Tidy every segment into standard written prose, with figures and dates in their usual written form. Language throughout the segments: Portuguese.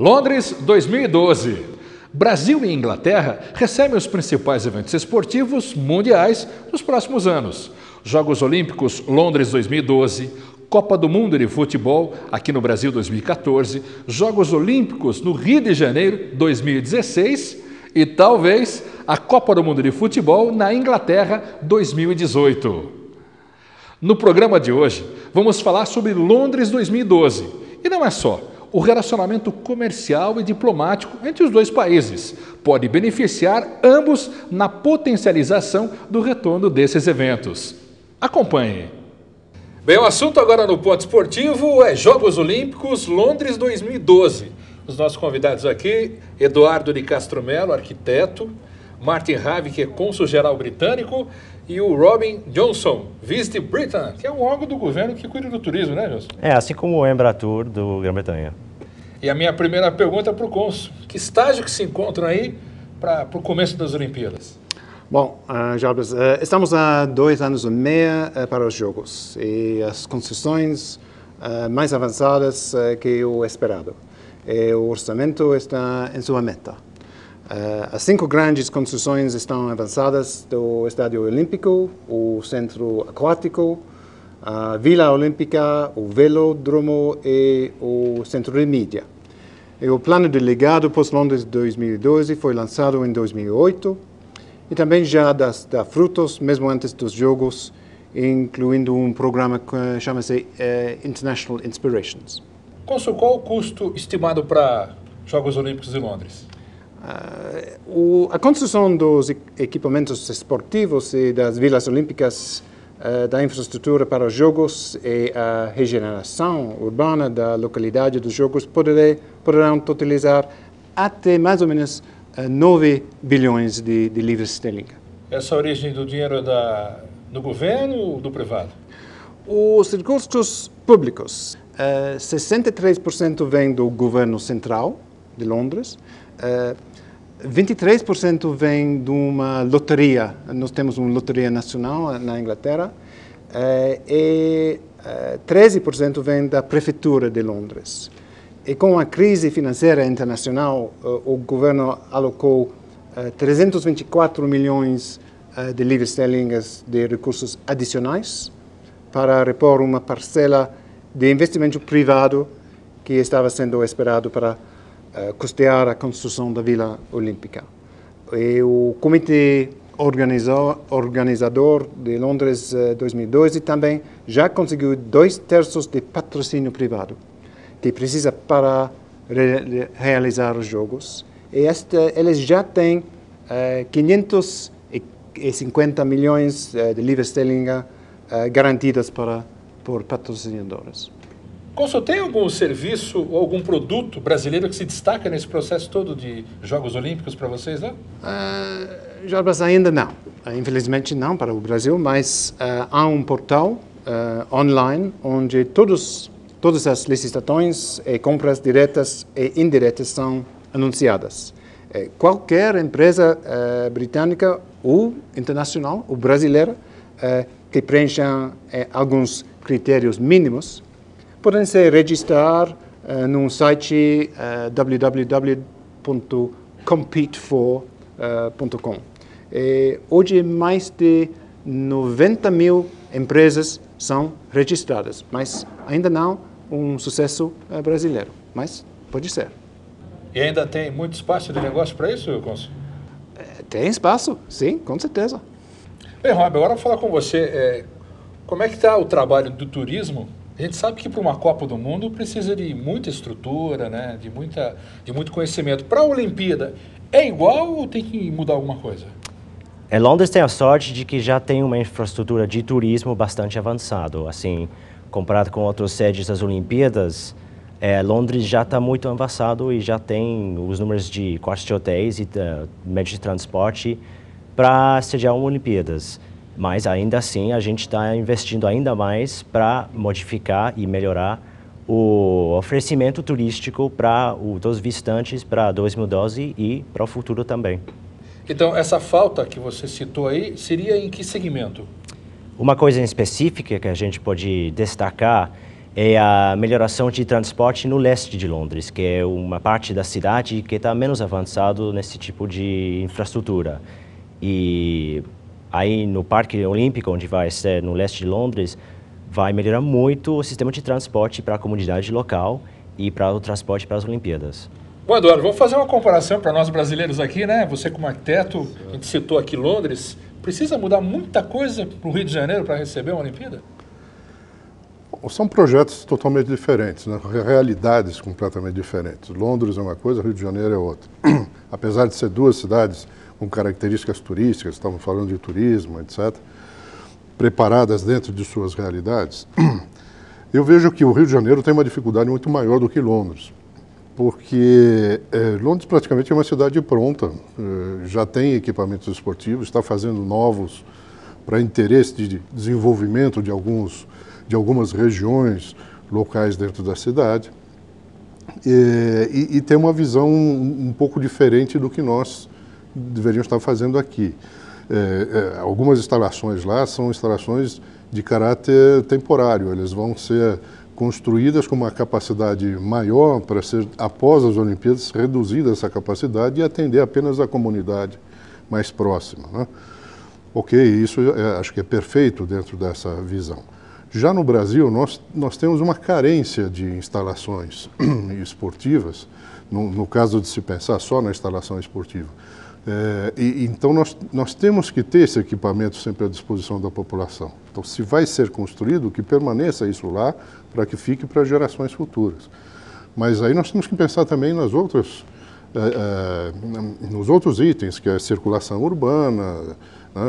Londres 2012. Brasil e Inglaterra recebem os principais eventos esportivos mundiais nos próximos anos. Jogos Olímpicos Londres 2012, Copa do Mundo de Futebol aqui no Brasil 2014, Jogos Olímpicos no Rio de Janeiro 2016 e talvez a Copa do Mundo de Futebol na Inglaterra 2018. No programa de hoje, vamos falar sobre Londres 2012. E não é só. O relacionamento comercial e diplomático entre os dois países pode beneficiar ambos na potencialização do retorno desses eventos. Acompanhe. Bem, o assunto agora no Ponto Esportivo é Jogos Olímpicos Londres 2012. Os nossos convidados aqui, Eduardo de Castro Melo, arquiteto, Martin Harvey, que é cônsul-geral britânico, e o Robin Johnson, Visit Britain, que é um órgão do governo que cuida do turismo, né, Johnson? É, assim como o Embratur do Grã-Bretanha. E a minha primeira pergunta é para o cônsul. Que estágio que se encontram aí para o começo das Olimpíadas? Bom, Jarbas, estamos há 2 anos e meio para os Jogos e as construções mais avançadas que o esperado. O orçamento está em sua meta. As 5 grandes construções estão avançadas do Estádio Olímpico, o Centro Aquático, a Vila Olímpica, o Velódromo e o Centro de Mídia. E o plano de legado pós-Londres 2012 foi lançado em 2008 e também já dá frutos mesmo antes dos Jogos, incluindo um programa que chama-se International Inspirations. Cônsul, qual o custo estimado para Jogos Olímpicos de Londres? A construção dos equipamentos esportivos e das vilas olímpicas, da infraestrutura para os Jogos e a regeneração urbana da localidade dos Jogos poderão totalizar até mais ou menos 9 bilhões de libras esterlinas. Essa origem do dinheiro é do governo ou do privado? Os recursos públicos, 63% vem do governo central de Londres, 23% vem de uma loteria. Nós temos uma loteria nacional na Inglaterra e 13% vem da prefeitura de Londres. E com a crise financeira internacional, o governo alocou 324 milhões de libras esterlinas de recursos adicionais para repor uma parcela de investimento privado que estava sendo esperado para custear a construção da Vila Olímpica. E o Comitê Organizador de Londres 2012 também já conseguiu 2/3 de patrocínio privado que precisa para realizar os Jogos. E eles já têm 550 milhões de libras esterlinas garantidas por patrocinadores. Cônsul, tem algum serviço ou algum produto brasileiro que se destaca nesse processo todo de Jogos Olímpicos para vocês, né? Jarbas, ainda não. Infelizmente não para o Brasil, mas há um portal online onde todas as licitações e compras diretas e indiretas são anunciadas. Qualquer empresa britânica ou internacional ou brasileira que preencha alguns critérios mínimos podem se registrar no site www.competefor.com. Hoje, mais de 90 mil empresas são registradas, mas ainda não um sucesso brasileiro, mas pode ser. E ainda tem muito espaço de negócio para isso, cônsul? Tem espaço, sim, com certeza. Bem, Rob, agora eu vou falar com você. Como é que está o trabalho do turismo? A gente sabe que para uma Copa do Mundo precisa de muita estrutura, né? de muito conhecimento. Para a Olimpíada, é igual ou tem que mudar alguma coisa? Londres tem a sorte de que já tem uma infraestrutura de turismo bastante avançado. Assim, comparado com outras sedes das Olimpíadas, Londres já está muito avançado e já tem os números de quartos de hotéis e meios de transporte para sediar uma Olimpíadas. Mas ainda assim a gente está investindo ainda mais para modificar e melhorar o oferecimento turístico para os visitantes para 2012 e para o futuro também. Então essa falta que você citou aí seria em que segmento? Uma coisa em específica que a gente pode destacar é a melhoração de transporte no leste de Londres, que é uma parte da cidade que está menos avançado nesse tipo de infraestrutura. E aí no Parque Olímpico, onde vai ser no leste de Londres, vai melhorar muito o sistema de transporte para a comunidade local e para o transporte para as Olimpíadas. Bom, Eduardo, vamos fazer uma comparação para nós brasileiros aqui, né? Você como arquiteto, a gente citou aqui Londres, precisa mudar muita coisa para o Rio de Janeiro para receber uma Olimpíada? São projetos totalmente diferentes, né? Realidades completamente diferentes. Londres é uma coisa, Rio de Janeiro é outra. Apesar de ser duas cidades com características turísticas, estamos falando de turismo, etc., preparadas dentro de suas realidades, eu vejo que o Rio de Janeiro tem uma dificuldade muito maior do que Londres, porque Londres praticamente é uma cidade pronta, já tem equipamentos esportivos, está fazendo novos para interesse de desenvolvimento de algumas regiões locais dentro da cidade, e tem uma visão um pouco diferente do que nós deveríamos estar fazendo aqui. Algumas instalações lá são instalações de caráter temporário, elas vão ser construídas com uma capacidade maior para ser, após as Olimpíadas, reduzida essa capacidade e atender apenas a comunidade mais próxima, né? Ok, isso acho que é perfeito dentro dessa visão. Já no Brasil, nós temos uma carência de instalações esportivas, no caso de se pensar só na instalação esportiva. Então, nós temos que ter esse equipamento sempre à disposição da população. Então, se vai ser construído, que permaneça isso lá, para que fique para gerações futuras. Mas aí nós temos que pensar também nos outros itens, que é a circulação urbana, né,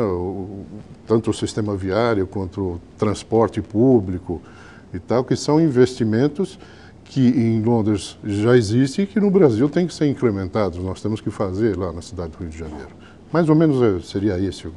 tanto o sistema viário quanto o transporte público e tal, que são investimentos que em Londres já existem e que no Brasil tem que ser implementados. Nós temos que fazer lá na cidade do Rio de Janeiro. Mais ou menos seria esse